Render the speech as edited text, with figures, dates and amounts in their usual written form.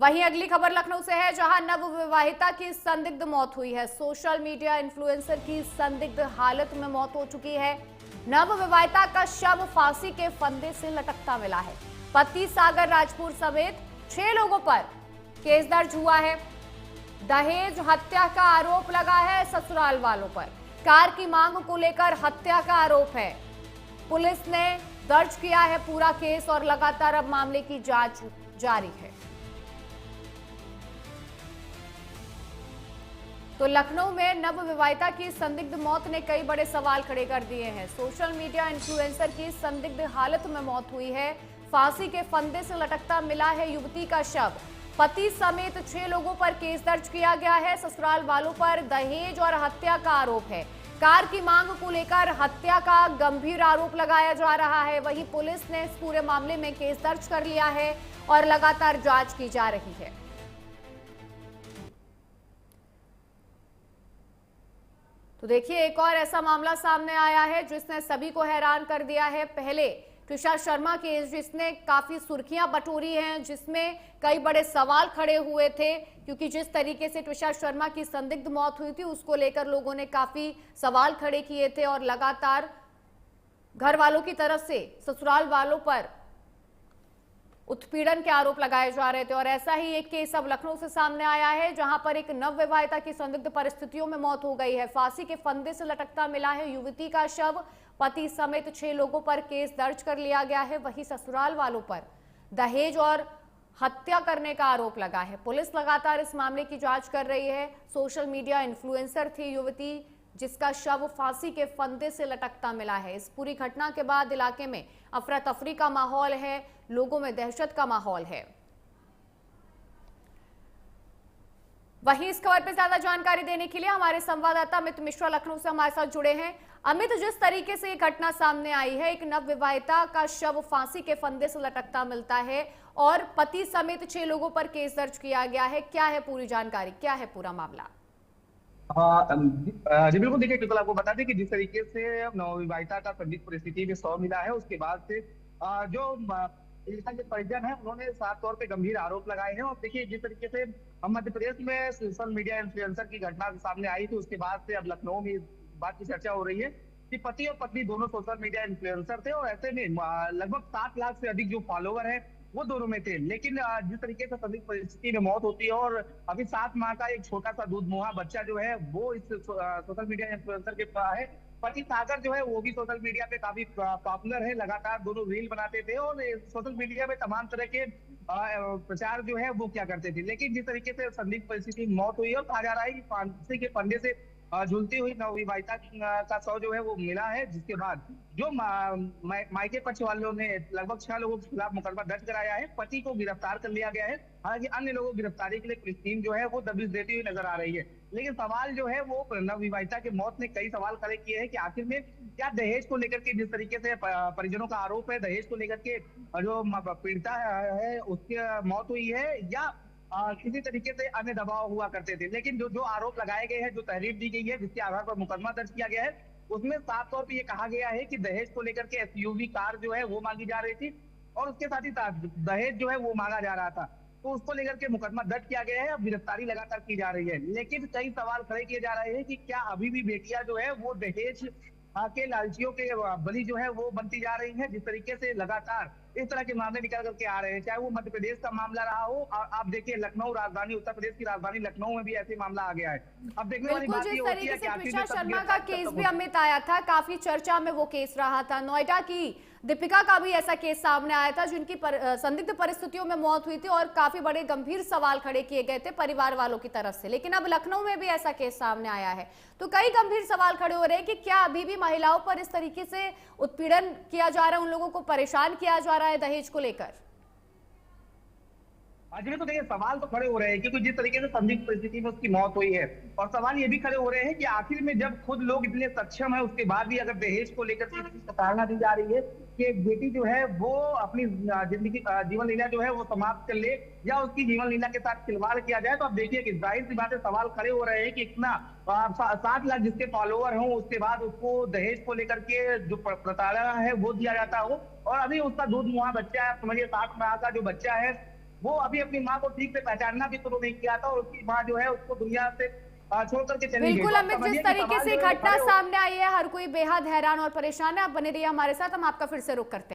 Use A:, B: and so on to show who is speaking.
A: वहीं अगली खबर लखनऊ से है, जहां नवविवाहिता की संदिग्ध मौत हुई है। सोशल मीडिया इन्फ्लुएंसर की संदिग्ध हालत में मौत हो चुकी है। नवविवाहिता का शव फांसी के फंदे से लटकता मिला है। पति सागर राजपूत समेत 6 लोगों पर केस दर्ज हुआ है। दहेज हत्या का आरोप लगा है ससुराल वालों पर। कार की मांग को लेकर हत्या का आरोप है। पुलिस ने दर्ज किया है पूरा केस और लगातार अब मामले की जांच जारी है। तो लखनऊ में नवविवाहिता की संदिग्ध मौत ने कई बड़े सवाल खड़े कर दिए हैं। सोशल मीडिया इन्फ्लुएंसर की संदिग्ध हालत में मौत हुई है। फांसी के फंदे से लटकता मिला है युवती का शव। पति समेत 6 लोगों पर केस दर्ज किया गया है। ससुराल वालों पर दहेज और हत्या का आरोप है। कार की मांग को लेकर हत्या का गंभीर आरोप लगाया जा रहा है। वहीं पुलिस ने इस पूरे मामले में केस दर्ज कर लिया है और लगातार जांच की जा रही है। तो देखिए, एक और ऐसा मामला सामने आया है जिसने सभी को हैरान कर दिया है। पहले त्रिशा शर्मा केस जिसने काफी सुर्खियां बटोरी हैं, जिसमें कई बड़े सवाल खड़े हुए थे, क्योंकि जिस तरीके से त्रिशा शर्मा की संदिग्ध मौत हुई थी उसको लेकर लोगों ने काफी सवाल खड़े किए थे और लगातार घर वालों की तरफ से ससुराल वालों पर उत्पीड़न के आरोप लगाए जा रहे थे। और ऐसा ही एक केस अब लखनऊ से सामने आया है, जहां पर एक नवविवाहिता की संदिग्ध परिस्थितियों में मौत हो गई है। फांसी के फंदे से लटकता मिला है युवती का शव। पति समेत 6 लोगों पर केस दर्ज कर लिया गया है। वहीं ससुराल वालों पर दहेज और हत्या करने का आरोप लगा है। पुलिस लगातार इस मामले की जांच कर रही है। सोशल मीडिया इन्फ्लुएंसर थी युवती जिसका शव फांसी के फंदे से लटकता मिला है। इस पूरी घटना के बाद इलाके में अफरा तफरी का माहौल है, लोगों में दहशत का माहौल है। वहीं इस खबर पर ज्यादा जानकारी देने के लिए हमारे संवाददाता अमित मिश्रा लखनऊ से हमारे साथ जुड़े हैं। अमित, जिस तरीके से ये घटना सामने आई है, एक नवविवाहिता का शव फांसी के फंदे से लटकता मिलता है और पति समेत 6 लोगों पर केस दर्ज किया गया है, क्या है पूरी जानकारी, क्या है पूरा मामला?
B: जी बिल्कुल। देखिए, बिल्कुल आपको बता दें कि जिस तरीके से नवविवाहिता का संदिग्ध परिस्थिति में शव मिला है, उसके बाद से जो पीड़िता के परिजन है उन्होंने साफ तौर पे गंभीर आरोप लगाए हैं। और देखिए, जिस तरीके से हम मध्य प्रदेश में सोशल मीडिया इन्फ्लुएंसर की घटना सामने आई थी, उसके बाद से अब लखनऊ में इस बात की चर्चा हो रही है कि पति और पत्नी दोनों सोशल मीडिया इन्फ्लुएंसर थे और ऐसे में लगभग 7 लाख से अधिक जो फॉलोवर है वो दोनों में थे। लेकिन जिस तरीके से संदिग्ध परिस्थिति में मौत होती है और अभी 7 माह का एक छोटा सा दूध मुहा बच्चा जो है वो इस सोशल मीडिया इन्फ्लुएंसर के पास है। पति सागर जो है वो भी सोशल मीडिया पे काफी पॉपुलर है, लगातार दोनों रील बनाते थे और सोशल मीडिया में तमाम तरह के प्रचार जो है वो क्या करते थे। लेकिन जिस तरीके से संदिग्ध परिस्थिति में मौत हुई है और कहा जा रहा है कि फांसी के फंदे से झूलती हुई नवविवाहिता का शव जो है वो मिला है, जिसके बाद जो मायके पक्ष वालों ने लगभग 6 लोगों के खिलाफ मुकदमा दर्ज कराया है। पति को गिरफ्तार कर लिया गया है। हालांकि अन्य लोगों की गिरफ्तारी के लिए पुलिस टीम जो है वो दबिश देती हुई नजर आ रही है। लेकिन सवाल जो है वो नवविवाहिता की मौत ने कई सवाल खड़े किए हैं कि आखिर में क्या दहेज को लेकर के, जिस तरीके से परिजनों का आरोप है दहेज को लेकर के जो पीड़िता है उसकी मौत हुई है, या किसी तरीके से अन्य दबाव हुआ करते थे। लेकिन जो आरोप लगाए गए हैं, जो तहरीर दी गई है, जिसके आधार पर मुकदमा दर्ज किया गया है, उसमें साफ तौर पर यह कहा गया है कि दहेज को लेकर के एसयूवी कार जो है वो मांगी जा रही थी और उसके साथ ही साथ दहेज जो है वो मांगा जा रहा था। तो उसको लेकर के मुकदमा दर्ज किया गया है। अब गिरफ्तारी लगातार की जा रही है। लेकिन कई सवाल खड़े किए जा रहे हैं कि क्या अभी भी बेटियां जो है वो दहेज के लालचियों के बलि जो है वो बनती जा रही है। जिस तरीके से लगातार इस तरह के मामले निकल करके आ रहे हैं, चाहे वो मध्य प्रदेश का मामला रहा हो, आप देखिए लखनऊ राजधानी, उत्तर प्रदेश की राजधानी लखनऊ में भी ऐसे मामला आ गया है। अब देखने वाली बात ये होती है कि
A: त्रिशा शर्मा का केस भी अमित आया था, काफी चर्चा में वो केस रहा था। नोएडा की दीपिका का भी ऐसा केस सामने आया था जिनकी संदिग्ध परिस्थितियों में मौत हुई थी और काफी बड़े गंभीर सवाल खड़े किए गए थे परिवार वालों की तरफ से। लेकिन अब लखनऊ में भी ऐसा केस सामने आया है, तो कई गंभीर सवाल खड़े हो रहे हैं कि क्या अभी भी महिलाओं पर इस तरीके से उत्पीड़न किया जा रहा है, उन लोगों को परेशान किया जा रहा है दहेज को लेकर?
B: आज में तो देखिए सवाल तो खड़े हो रहे हैं क्योंकि जिस तरीके से संदिग्ध परिस्थिति में उसकी मौत हुई है, और सवाल ये भी खड़े हो रहे हैं कि आखिर में जब खुद लोग इतने सक्षम है उसके बाद भी अगर दहेज को लेकर के प्रताड़ना दी जा रही है कि एक बेटी जो है वो अपनी जिंदगी जीवन लीला जो है वो समाप्त कर ले या उसकी जीवन लीला के साथ खिलवाड़ किया जाए, तो आप देखिए कि जाहिर सी बात है सवाल खड़े हो रहे हैं कि इतना 7 लाख जिसके फॉलोवर हों उसके बाद उसको दहेज को लेकर के जो प्रताड़ना है वो दिया जाता हो, और अभी उसका दूध मुहा बच्चा है, समझिए 7 माह का जो बच्चा है वो अभी अपनी माँ को ठीक से पहचानना भी शुरू नहीं किया था और उसकी माँ जो है उसको दुनिया से छोड़ करके चली गई।
A: बिल्कुल
B: तो आप
A: अमित, जिस
B: समझिए कि
A: तरीके
B: सवाल
A: से
B: जो है वो
A: घटना
B: खड़े हो।
A: सामने आई है, हर कोई बेहद हैरान और परेशान है। आप बने रहिए हमारे साथ, हम आपका फिर से रुख करते हैं।